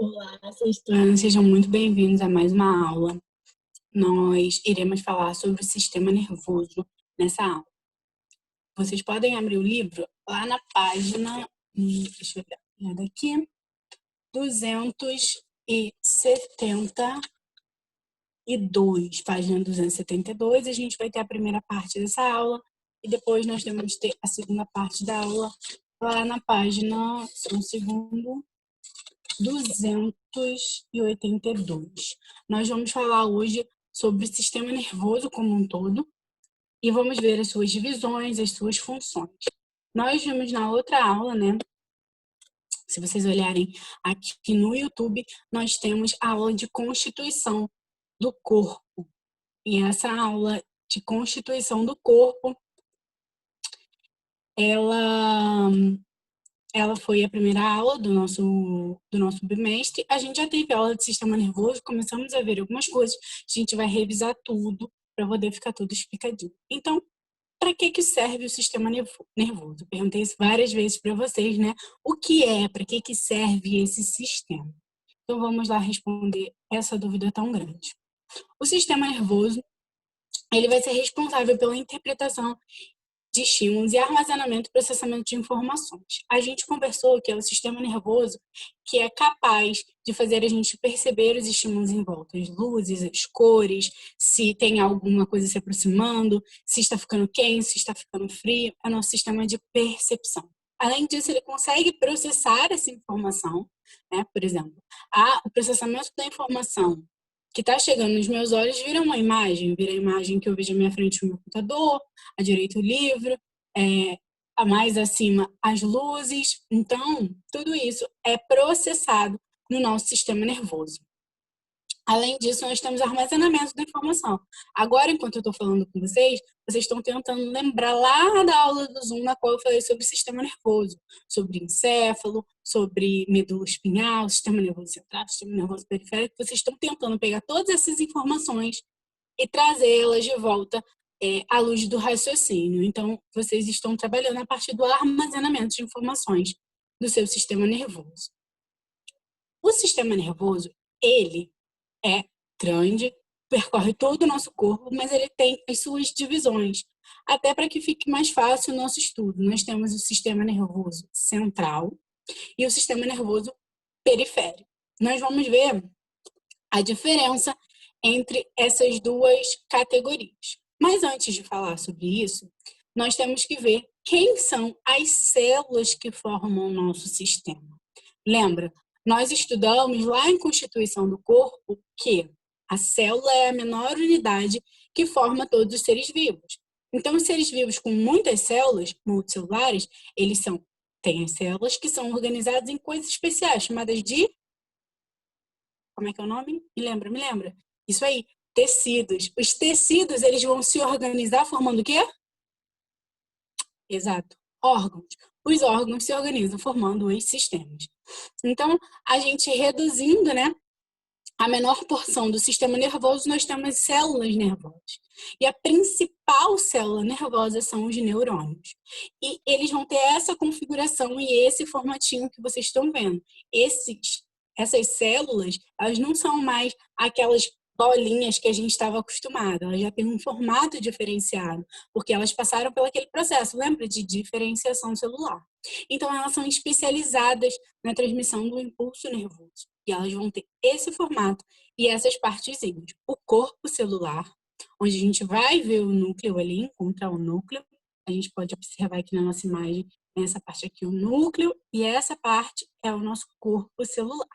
Olá, sextuanos, sejam muito bem-vindos a mais uma aula. Nós iremos falar sobre o sistema nervoso nessa aula. Vocês podem abrir o livro lá na página, deixa eu olhar daqui, 272, página 272. A gente vai ter a primeira parte dessa aula e depois nós temos que ter a segunda parte da aula lá na página, só um segundo, 282. Nós vamos falar hoje sobre o sistema nervoso como um todo e vamos ver as suas divisões, as suas funções. Nós vimos na outra aula, né? Se vocês olharem aqui no YouTube, nós temos a aula de constituição do corpo. E essa aula de constituição do corpo, ela foi a primeira aula do nosso bimestre. A gente já teve aula de sistema nervoso, começamos a ver algumas coisas, a gente vai revisar tudo para poder ficar tudo explicadinho. Então, para que serve o sistema nervoso? Perguntei isso várias vezes para vocês, né? O que é, para que serve esse sistema? Então, vamos lá responder essa dúvida tão grande. O sistema nervoso, ele vai ser responsável pela interpretação de estímulos e armazenamento e processamento de informações. A gente conversou que é o sistema nervoso que é capaz de fazer a gente perceber os estímulos em volta, as luzes, as cores, se tem alguma coisa se aproximando, se está ficando quente, se está ficando frio, é o nosso sistema de percepção. Além disso, ele consegue processar essa informação, né? Por exemplo, o processamento da informação que está chegando nos meus olhos vira uma imagem, vira a imagem que eu vejo à minha frente no meu computador, à direita o livro, a mais acima as luzes. Então, tudo isso é processado no nosso sistema nervoso. Além disso, nós temos armazenamento da informação. Agora, enquanto eu estou falando com vocês estão tentando lembrar lá da aula do Zoom, na qual eu falei sobre o sistema nervoso, sobre encéfalo, sobre medula espinhal, sistema nervoso central, sistema nervoso periférico. Vocês estão tentando pegar todas essas informações e trazê-las de volta à luz do raciocínio. Então, vocês estão trabalhando a partir do armazenamento de informações do seu sistema nervoso. O sistema nervoso, ele é grande, percorre todo o nosso corpo, mas ele tem as suas divisões. Até para que fique mais fácil o nosso estudo, nós temos o sistema nervoso central e o sistema nervoso periférico. Nós vamos ver a diferença entre essas duas categorias. Mas antes de falar sobre isso, nós temos que ver quem são as células que formam o nosso sistema. Lembra? Nós estudamos lá em Constituição do Corpo que a célula é a menor unidade que forma todos os seres vivos. Então, os seres vivos com muitas células multicelulares, têm as células que são organizadas em coisas especiais, chamadas de... Como é que é o nome? Me lembra. Isso aí, tecidos. Os tecidos, eles vão se organizar formando o quê? Exato, órgãos. Os órgãos se organizam formando os sistemas. Então, a gente reduzindo, né, a menor porção do sistema nervoso, nós temos células nervosas. E a principal célula nervosa são os neurônios. E eles vão ter essa configuração e esse formatinho que vocês estão vendo. Essas células, elas não são mais aquelas bolinhas que a gente estava acostumado, elas já têm um formato diferenciado, porque elas passaram pelo aquele processo, lembra, de diferenciação celular. Então, elas são especializadas na transmissão do impulso nervoso. E elas vão ter esse formato e essas partezinhas. O corpo celular, onde a gente vai ver o núcleo ali, encontrar o núcleo. A gente pode observar aqui na nossa imagem, essa parte aqui, o núcleo, e essa parte é o nosso corpo celular.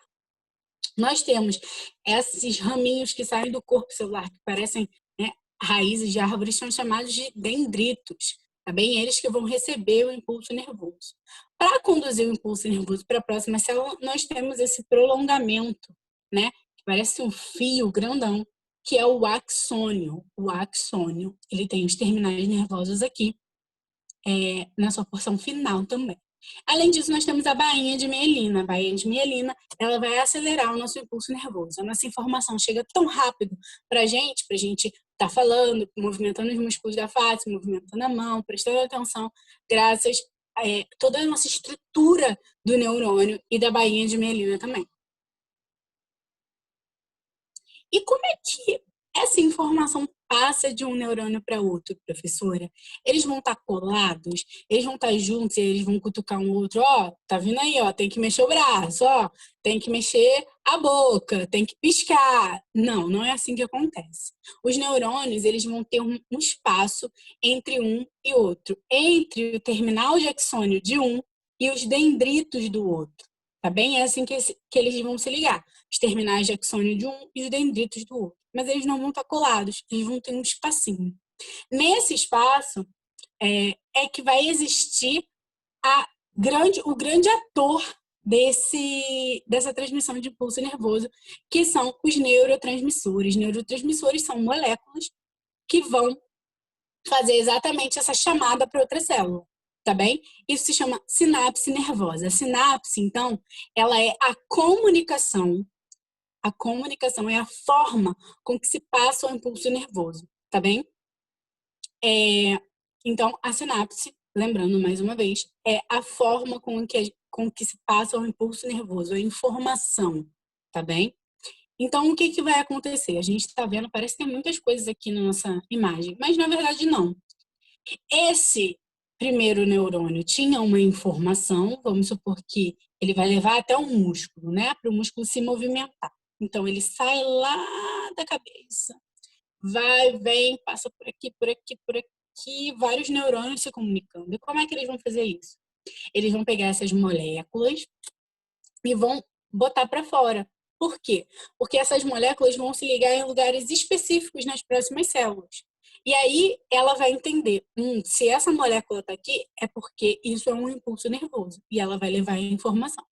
Nós temos esses raminhos que saem do corpo celular, que parecem, né, raízes de árvores, são chamados de dendritos. Tá bem? Eles que vão receber o impulso nervoso. Para conduzir o impulso nervoso para a próxima célula, nós temos esse prolongamento, né, que parece um fio grandão, que é o axônio. O axônio, ele tem os terminais nervosos aqui, na sua porção final também. Além disso, nós temos a bainha de mielina. A bainha de mielina, ela vai acelerar o nosso impulso nervoso. A nossa informação chega tão rápido para a gente estar falando, movimentando os músculos da face, movimentando a mão, prestando atenção, graças a toda a nossa estrutura do neurônio e da bainha de mielina também. E como é que essa informação passa de um neurônio para outro, professora? Eles vão estar colados? Eles vão estar juntos e eles vão cutucar um outro? Ó, tá vindo aí, ó, tem que mexer o braço, ó, tem que mexer a boca, tem que piscar. Não, não é assim que acontece. Os neurônios, eles vão ter um espaço entre um e outro, entre o terminal de axônio de um e os dendritos do outro. Tá bem? É assim que eles vão se ligar. Os terminais de axônio de um e os dendritos do outro. Mas eles não vão estar colados, eles vão ter um espacinho. Nesse espaço que vai existir o grande ator dessa transmissão de impulso nervoso, que são os neurotransmissores. Neurotransmissores são moléculas que vão fazer exatamente essa chamada para outra célula, tá bem? Isso se chama sinapse nervosa. A sinapse, então, ela é a comunicação. A comunicação é a forma com que se passa o impulso nervoso, tá bem? Então, a sinapse, lembrando mais uma vez, é a forma com que se passa o impulso nervoso, a informação, tá bem? Então, o que vai acontecer? A gente está vendo, parece que tem muitas coisas aqui na nossa imagem, mas na verdade não. Esse primeiro neurônio tinha uma informação, vamos supor que ele vai levar até o músculo, né? Para o músculo se movimentar. Então, ele sai lá da cabeça, vai, vem, passa por aqui, por aqui, por aqui, vários neurônios se comunicando. E como é que eles vão fazer isso? Eles vão pegar essas moléculas e vão botar para fora. Por quê? Porque essas moléculas vão se ligar em lugares específicos nas próximas células. E aí ela vai entender, se essa molécula está aqui, é porque isso é um impulso nervoso. E ela vai levar a informação.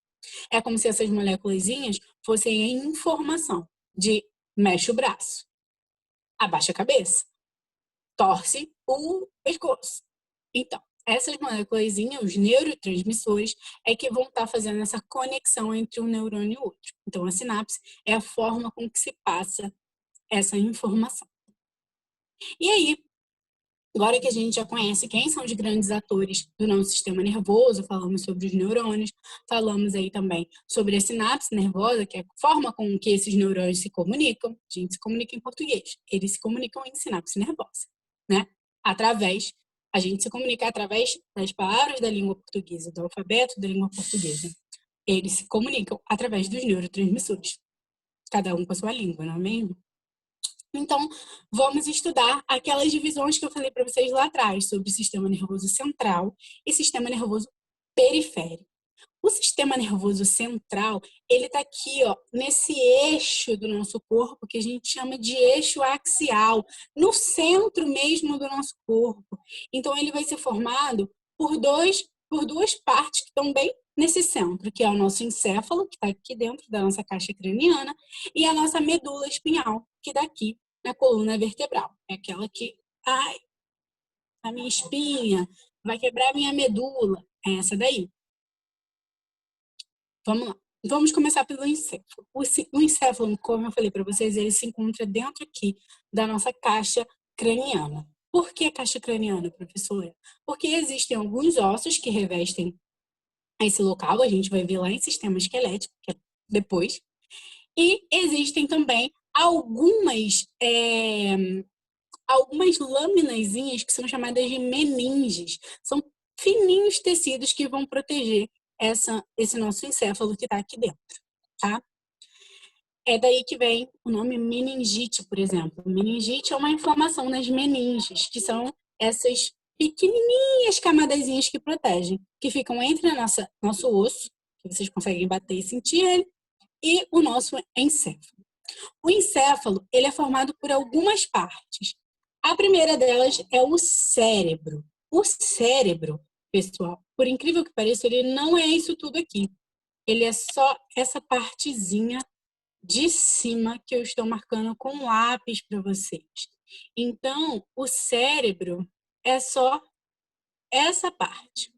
É como se essas moléculazinhas fossem a informação de mexe o braço, abaixa a cabeça, torce o pescoço. Então, essas moléculas, os neurotransmissores, é que vão estar fazendo essa conexão entre um neurônio e outro. Então, a sinapse é a forma com que se passa essa informação. E aí, agora que a gente já conhece quem são os grandes atores do nosso sistema nervoso, falamos sobre os neurônios, falamos aí também sobre a sinapse nervosa, que é a forma com que esses neurônios se comunicam. A gente se comunica em português, eles se comunicam em sinapse nervosa, né? A gente se comunica através das palavras da língua portuguesa, do alfabeto da língua portuguesa. Eles se comunicam através dos neurotransmissores, cada um com a sua língua, não é mesmo? Então, vamos estudar aquelas divisões que eu falei para vocês lá atrás, sobre o sistema nervoso central e sistema nervoso periférico. O sistema nervoso central, ele está aqui, ó, nesse eixo do nosso corpo, que a gente chama de eixo axial, no centro mesmo do nosso corpo. Então, ele vai ser formado por duas partes que estão bem nesse centro, que é o nosso encéfalo, que está aqui dentro da nossa caixa craniana, e a nossa medula espinhal, que está aqui na coluna vertebral. É aquela que, ai, a minha espinha vai quebrar a minha medula. É essa daí. Vamos lá. Vamos começar pelo encéfalo. O encéfalo, como eu falei para vocês, ele se encontra dentro aqui da nossa caixa craniana. Por que caixa craniana, professora? Porque existem alguns ossos que revestem esse local, a gente vai ver lá em sistema esquelético, que é depois. E existem também algumas laminazinhas que são chamadas de meninges. São fininhos tecidos que vão proteger esse nosso encéfalo que está aqui dentro, tá? É daí que vem o nome meningite, por exemplo. Meningite é uma inflamação nas meninges, que são essas pequenininhas camadazinhas que protegem, que ficam entre nosso osso, que vocês conseguem bater e sentir ele, e o nosso encéfalo. O encéfalo, ele é formado por algumas partes. A primeira delas é o cérebro. O cérebro, pessoal, por incrível que pareça, ele não é isso tudo aqui. Ele é só essa partezinha de cima que eu estou marcando com lápis para vocês. Então, o cérebro é só essa parte,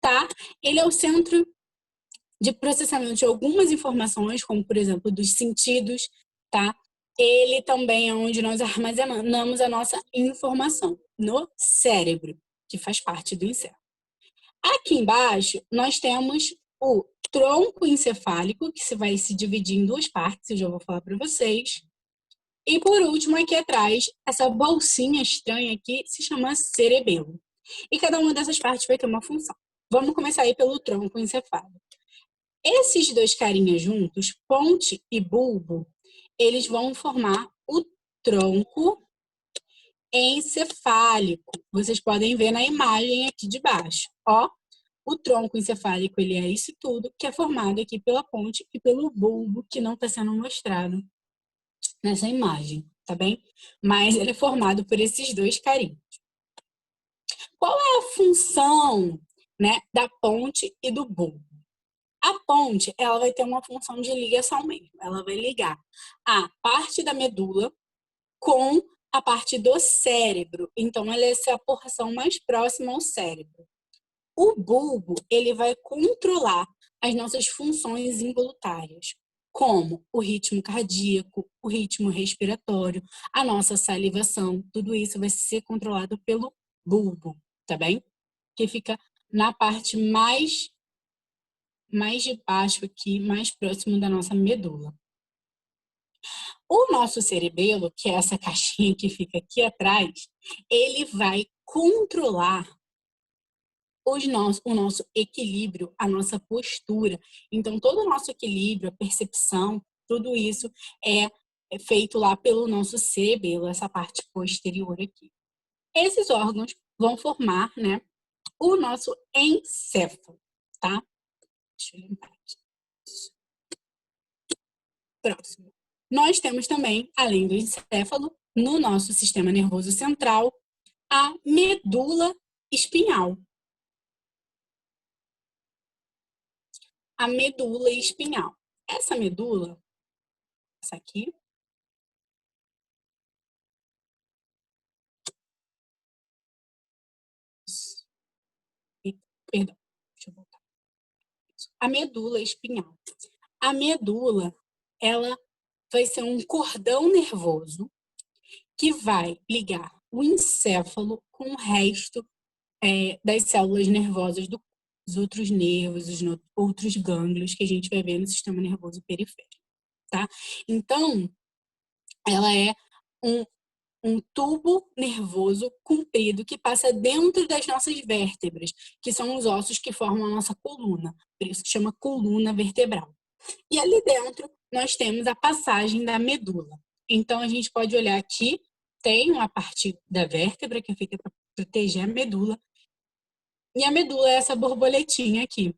tá? Ele é o centro de processamento de algumas informações, como, por exemplo, dos sentidos, tá? Ele também é onde nós armazenamos a nossa informação, no cérebro, que faz parte do encéfalo. Aqui embaixo, nós temos o tronco encefálico, que vai se dividir em duas partes, eu já vou falar para vocês. E por último, aqui atrás, essa bolsinha estranha aqui se chama cerebelo. E cada uma dessas partes vai ter uma função. Vamos começar aí pelo tronco encefálico. Esses dois carinhas juntos, ponte e bulbo, eles vão formar o tronco encefálico. Vocês podem ver na imagem aqui de baixo. Ó, o tronco encefálico, ele é isso tudo, que é formado aqui pela ponte e pelo bulbo, que não está sendo mostrado nessa imagem, tá bem? Mas ele é formado por esses dois carinhos. Qual é a função, né, da ponte e do bulbo? A ponte, ela vai ter uma função de ligação mesmo. Ela vai ligar a parte da medula com a parte do cérebro. Então, ela é essa porção mais próxima ao cérebro. O bulbo, ele vai controlar as nossas funções involuntárias, como o ritmo cardíaco, o ritmo respiratório, a nossa salivação. Tudo isso vai ser controlado pelo bulbo, tá bem? Que fica na parte mais de baixo aqui, mais próximo da nossa medula. O nosso cerebelo, que é essa caixinha que fica aqui atrás, ele vai controlar o nosso equilíbrio, a nossa postura. Então, todo o nosso equilíbrio, a percepção, tudo isso é feito lá pelo nosso cerebelo, essa parte posterior aqui. Esses órgãos vão formar, né, o nosso encéfalo, tá? Deixa eu limpar aqui. Próximo. Nós temos também, além do encéfalo, no nosso sistema nervoso central, a medula espinhal. A medula espinhal. Essa medula, essa aqui, perdão, deixa eu voltar. A medula espinhal. A medula, ela vai ser um cordão nervoso que vai ligar o encéfalo com o resto das células nervosas dos outros nervos, os outros gânglios que a gente vai ver no sistema nervoso periférico, tá? Então, ela é um tubo nervoso comprido que passa dentro das nossas vértebras, que são os ossos que formam a nossa coluna, por isso que chama coluna vertebral. E ali dentro nós temos a passagem da medula. Então a gente pode olhar aqui, tem uma parte da vértebra que fica para proteger a medula, e a medula é essa borboletinha aqui,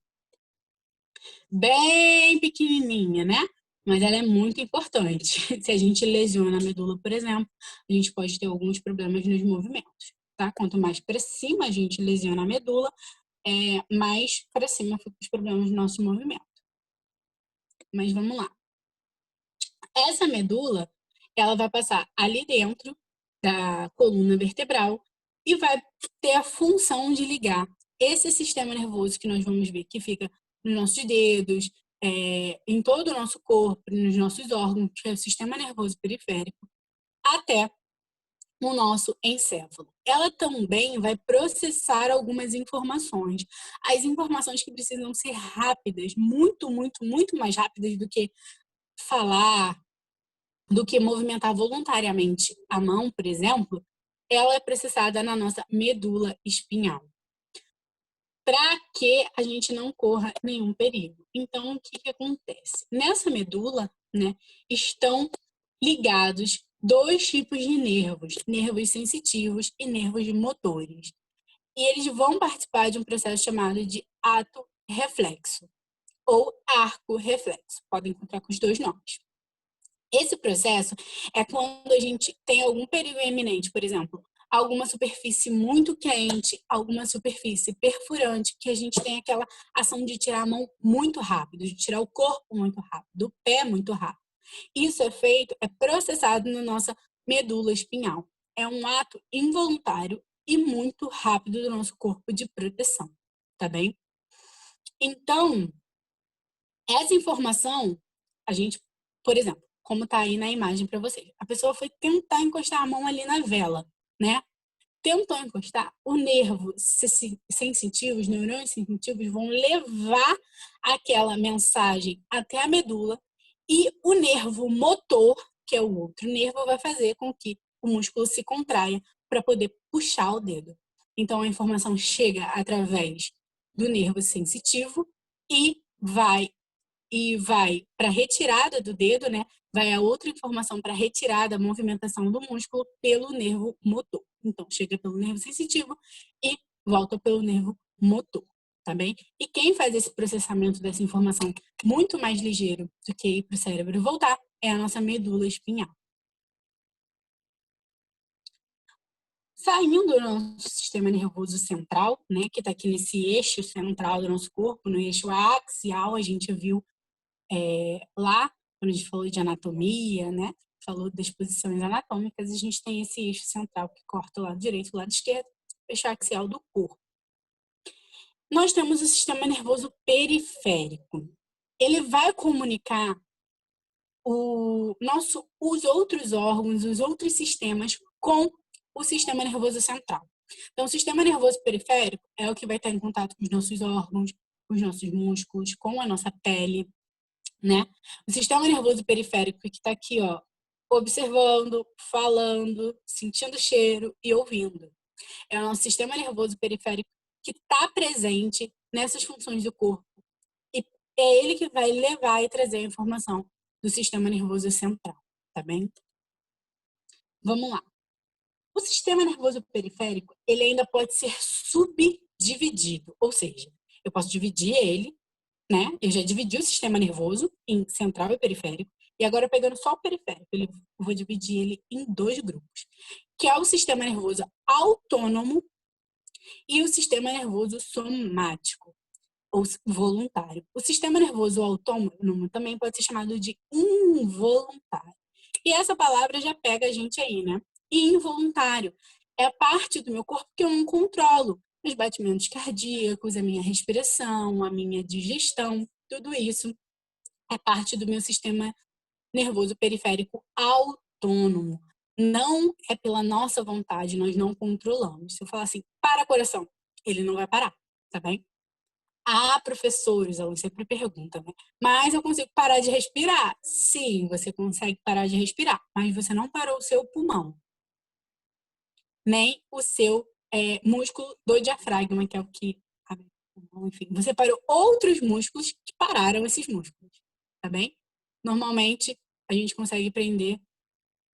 bem pequenininha, né? Mas ela é muito importante. Se a gente lesiona a medula, por exemplo, a gente pode ter alguns problemas nos movimentos, tá? Quanto mais para cima a gente lesiona a medula, mais para cima ficam os problemas no nosso movimento. Mas vamos lá. Essa medula, ela vai passar ali dentro da coluna vertebral e vai ter a função de ligar esse sistema nervoso que nós vamos ver, que fica nos nossos dedos, em todo o nosso corpo, nos nossos órgãos, que é o sistema nervoso periférico, até o nosso encéfalo. Ela também vai processar algumas informações. As informações que precisam ser rápidas, muito, muito, muito mais rápidas do que falar, do que movimentar voluntariamente a mão, por exemplo, ela é processada na nossa medula espinhal. Para que a gente não corra nenhum perigo. Então, o que acontece? Nessa medula, né, estão ligados dois tipos de nervos, nervos sensitivos e nervos motores. E eles vão participar de um processo chamado de ato reflexo ou arco reflexo. Podem encontrar com os dois nomes. Esse processo é quando a gente tem algum perigo iminente, por exemplo, alguma superfície muito quente, alguma superfície perfurante, que a gente tem aquela ação de tirar a mão muito rápido, de tirar o corpo muito rápido, o pé muito rápido. Isso é processado na nossa medula espinhal. É um ato involuntário e muito rápido do nosso corpo de proteção, tá bem? Então, essa informação, a gente, por exemplo, como está aí na imagem para vocês, a pessoa foi tentar encostar a mão ali na vela, né? Tentou encostar, o nervo sensitivo, os neurônios sensitivos vão levar aquela mensagem até a medula e o nervo motor, que é o outro nervo, vai fazer com que o músculo se contraia para poder puxar o dedo. Então, a informação chega através do nervo sensitivo e vai para a retirada do dedo, né? Vai a outra informação para retirada, a movimentação do músculo pelo nervo motor. Então, chega pelo nervo sensitivo e volta pelo nervo motor, tá bem? E quem faz esse processamento dessa informação muito mais ligeiro do que ir para o cérebro e voltar é a nossa medula espinhal. Saindo do nosso sistema nervoso central, né, que está aqui nesse eixo central do nosso corpo, no eixo axial, a gente viu lá, quando a gente falou de anatomia, né, falou das posições anatômicas, a gente tem esse eixo central que corta o lado direito e o lado esquerdo, eixo axial do corpo. Nós temos o sistema nervoso periférico. Ele vai comunicar os outros órgãos, os outros sistemas com o sistema nervoso central. Então, o sistema nervoso periférico é o que vai estar em contato com os nossos órgãos, com os nossos músculos, com a nossa pele, né? O sistema nervoso periférico que está aqui, ó, observando, falando, sentindo cheiro e ouvindo. É o nosso sistema nervoso periférico que está presente nessas funções do corpo. E é ele que vai levar e trazer a informação do sistema nervoso central, tá bem? Vamos lá. O sistema nervoso periférico, ele ainda pode ser subdividido, ou seja, eu posso dividir ele, né? Eu já dividi o sistema nervoso em central e periférico, e agora pegando só o periférico, eu vou dividir ele em dois grupos, que é o sistema nervoso autônomo e o sistema nervoso somático, ou voluntário. O sistema nervoso autônomo também pode ser chamado de involuntário. E essa palavra já pega a gente aí, né? Involuntário é a parte do meu corpo que eu não controlo. Os batimentos cardíacos, a minha respiração, a minha digestão, tudo isso é parte do meu sistema nervoso periférico autônomo. Não é pela nossa vontade, nós não controlamos. Se eu falar assim, para coração, ele não vai parar, tá bem? Ah, professores, alunos sempre perguntam, né? Mas eu consigo parar de respirar? Sim, você consegue parar de respirar, mas você não parou o seu pulmão, nem o seu músculo do diafragma, que é o que abre o pulmão, enfim. Você parou outros músculos que pararam esses músculos, tá bem? Normalmente, a gente consegue prender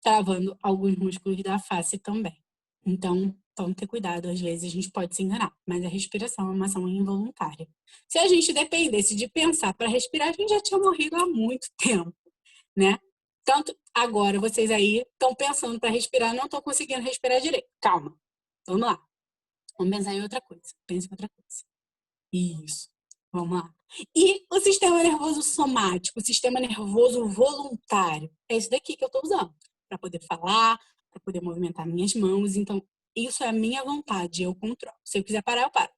travando alguns músculos da face também. Então, vamos ter cuidado, às vezes a gente pode se enganar, mas a respiração é uma ação involuntária. Se a gente dependesse de pensar para respirar, a gente já tinha morrido há muito tempo, né? Tanto agora, vocês aí estão pensando para respirar, não estão conseguindo respirar direito. Calma, vamos lá. Vamos pensar em outra coisa. Pense em outra coisa. Isso. Vamos lá. E o sistema nervoso somático, o sistema nervoso voluntário, é esse daqui que eu estou usando para poder falar, para poder movimentar minhas mãos. Então, isso é a minha vontade, eu controlo. Se eu quiser parar, eu paro.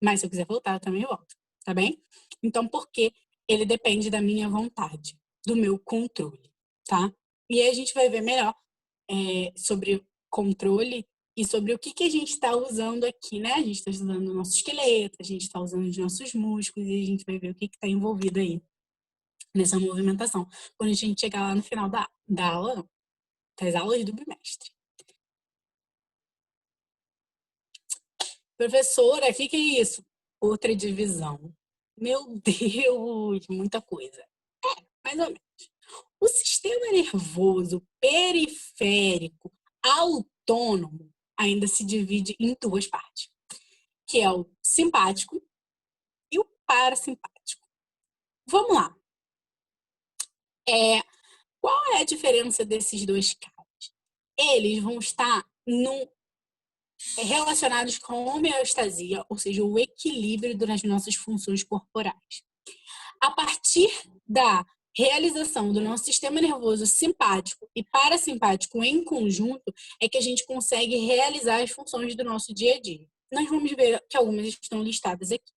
Mas se eu quiser voltar, eu também volto. Tá bem? Então, por que ele depende da minha vontade, do meu controle, tá? E aí a gente vai ver melhor sobre controle e sobre o que a gente está usando aqui, né? A gente está usando o nosso esqueleto, a gente está usando os nossos músculos e a gente vai ver o que está envolvido aí nessa movimentação. Quando a gente chegar lá no final da aula, das aulas do bimestre. Professora, o que é isso? Outra divisão. Meu Deus, muita coisa. Mais ou menos. O sistema nervoso periférico autônomo ainda se divide em duas partes, que é o simpático e o parasimpático. Vamos lá. Qual é a diferença desses dois casos? Eles vão estar relacionados com a homeostasia, ou seja, o equilíbrio das nossas funções corporais. A partir da realização do nosso sistema nervoso simpático e parasimpático em conjunto é que a gente consegue realizar as funções do nosso dia a dia. Nós vamos ver que algumas estão listadas aqui.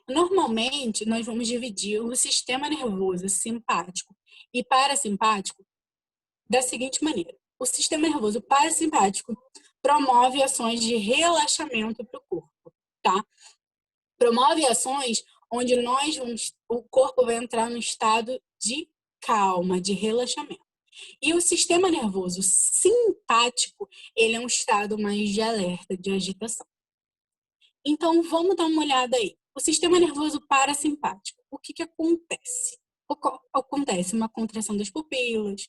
Normalmente, nós vamos dividir o sistema nervoso simpático e parasimpático da seguinte maneira. O sistema nervoso parasimpático promove ações de relaxamento para o corpo, tá? Promove ações onde o corpo vai entrar no estado de calma, de relaxamento. E o sistema nervoso simpático, ele é um estado mais de alerta, de agitação. Então, vamos dar uma olhada aí. O sistema nervoso parasimpático, o que acontece? Acontece uma contração das pupilas,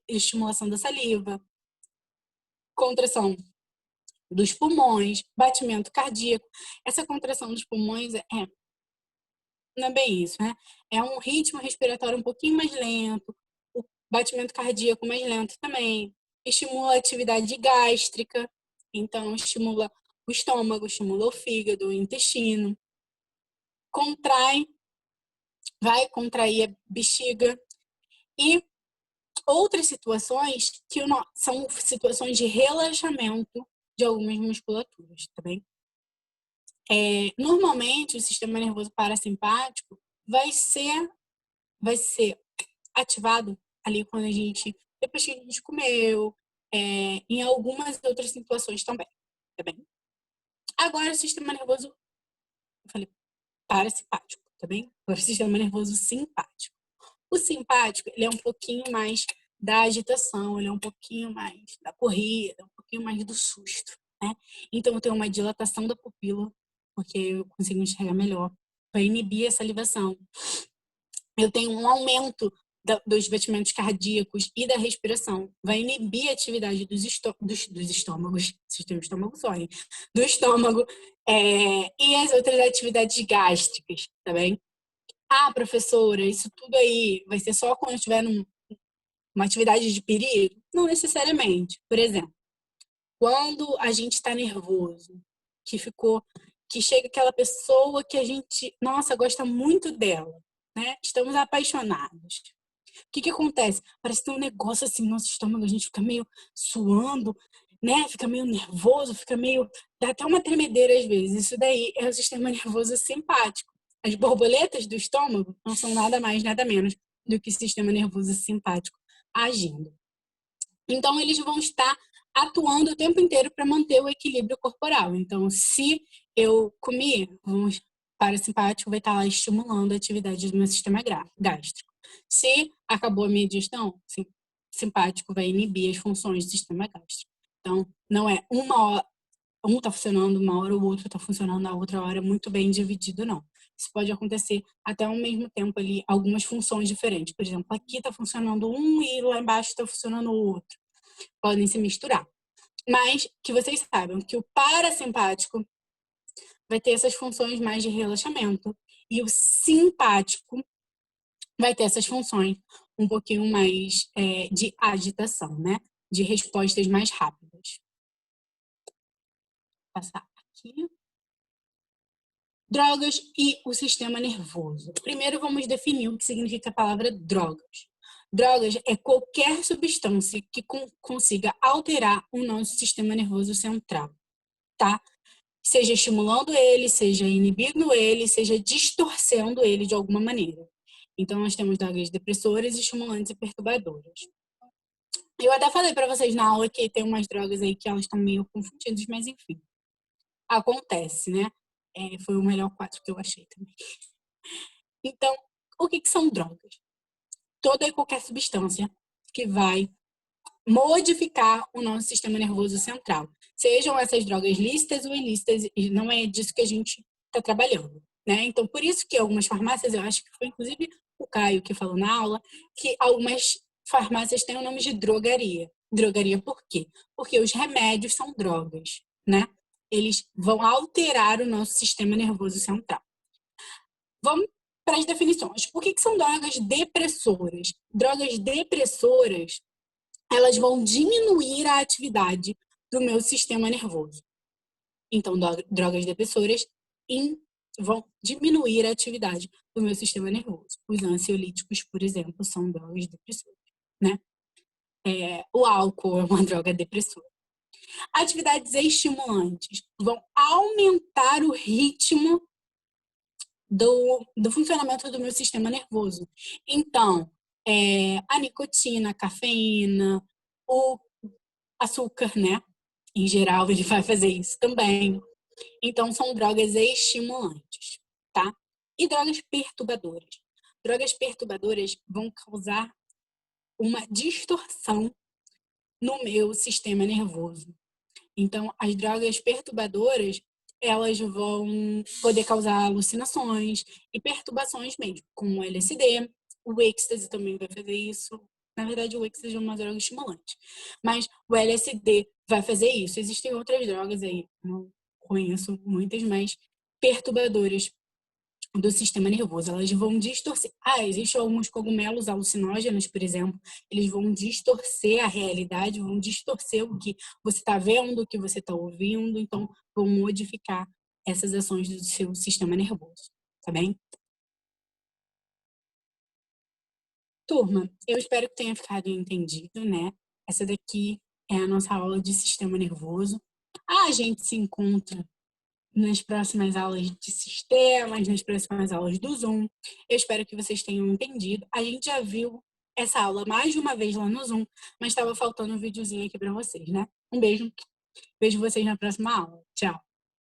estimulação da saliva, contração dos pulmões, batimento cardíaco. Essa contração dos pulmões não é bem isso, né? É um ritmo respiratório um pouquinho mais lento, o batimento cardíaco mais lento também. Estimula a atividade gástrica, então estimula o estômago, estimula o fígado, o intestino. Vai contrair a bexiga. E outras situações que são situações de relaxamento de algumas musculaturas, tá bem? Normalmente, o sistema nervoso parasimpático vai ser ativado ali depois que a gente comeu, em algumas outras situações também, tá bem? Agora, o sistema nervoso, eu falei parasimpático, tá bem? Agora, o sistema nervoso simpático. O simpático, ele é um pouquinho mais da agitação, ele é um pouquinho mais da corrida, um pouquinho mais do susto, né? Então, eu tenho uma dilatação da pupila, porque eu consigo enxergar melhor, para inibir a salivação. Eu tenho um aumento dos batimentos cardíacos e da respiração. Vai inibir a atividade dos estômagos, vocês têm um estômago só, hein? Do estômago, e as outras atividades gástricas, tá bem? Ah, professora, isso tudo aí vai ser só quando estiver numa atividade de perigo? Não necessariamente. Por exemplo, quando a gente está nervoso, que chega aquela pessoa que a gente, nossa, gosta muito dela, né? Estamos apaixonados. O que acontece? Parece que tem um negócio assim no nosso estômago, a gente fica meio suando, né? Fica meio nervoso, dá até uma tremedeira às vezes. Isso daí é o sistema nervoso simpático. As borboletas do estômago não são nada mais, nada menos do que o sistema nervoso simpático agindo. Então, eles vão estar atuando o tempo inteiro para manter o equilíbrio corporal. Então, se eu comi, o parasimpático vai estar lá estimulando a atividade do meu sistema gástrico. Se acabou a minha digestão, o simpático vai inibir as funções do sistema gástrico. Então, não é uma hora, um está funcionando uma hora, o outro está funcionando na outra hora, muito bem dividido, não. Isso pode acontecer até ao mesmo tempo ali, algumas funções diferentes. Por exemplo, aqui está funcionando um e lá embaixo está funcionando o outro. Podem se misturar. Mas que vocês saibam que o parasimpático vai ter essas funções mais de relaxamento e o simpático vai ter essas funções um pouquinho mais de agitação, né? De respostas mais rápidas. Vou passar aqui. Drogas e o sistema nervoso. Primeiro vamos definir o que significa a palavra drogas. Drogas é qualquer substância que consiga alterar o nosso sistema nervoso central, tá? Seja estimulando ele, seja inibindo ele, seja distorcendo ele de alguma maneira. Então, nós temos drogas depressoras, estimulantes e perturbadoras. Eu até falei para vocês na aula que tem umas drogas aí que elas estão meio confundidas, mas enfim. Acontece, né? Foi o melhor 4 que eu achei também. Então, o que são drogas? Toda e qualquer substância que vai modificar o nosso sistema nervoso central. Sejam essas drogas lícitas ou ilícitas, e não é disso que a gente está trabalhando, né? Então, por isso que algumas farmácias, eu acho que foi inclusive o Caio que falou na aula, que algumas farmácias têm o nome de drogaria. Drogaria por quê? Porque os remédios são drogas, né? Eles vão alterar o nosso sistema nervoso central. Vamos para as definições. O que são drogas depressoras? Drogas depressoras, elas vão diminuir a atividade do meu sistema nervoso. Então, drogas depressoras vão diminuir a atividade do meu sistema nervoso. Os ansiolíticos, por exemplo, são drogas depressoras, né? O álcool é uma droga depressora. Atividades estimulantes vão aumentar o ritmo do funcionamento do meu sistema nervoso. Então, a nicotina, a cafeína, o açúcar, né? Em geral, ele vai fazer isso também. Então, são drogas estimulantes, tá? E drogas perturbadoras. drogas perturbadoras vão causar uma distorção no meu sistema nervoso. Então, as drogas perturbadoras, elas vão poder causar alucinações e perturbações mesmo, como o LSD, o êxtase também vai fazer isso. Na verdade, o êxtase é uma droga estimulante, mas o LSD vai fazer isso. Existem outras drogas aí, não conheço muitas, mas perturbadoras do sistema nervoso. Elas vão distorcer. Existem alguns cogumelos alucinógenos, por exemplo, eles vão distorcer a realidade, vão distorcer o que você está vendo, o que você está ouvindo, então vão modificar essas ações do seu sistema nervoso, tá bem? Turma, eu espero que tenha ficado entendido, né? Essa daqui é a nossa aula de sistema nervoso. A gente se encontra nas próximas aulas de sistemas, nas próximas aulas do Zoom. Eu espero que vocês tenham entendido. A gente já viu essa aula mais de uma vez lá no Zoom, mas estava faltando um videozinho aqui para vocês, né? Um beijo. Vejo vocês na próxima aula. Tchau.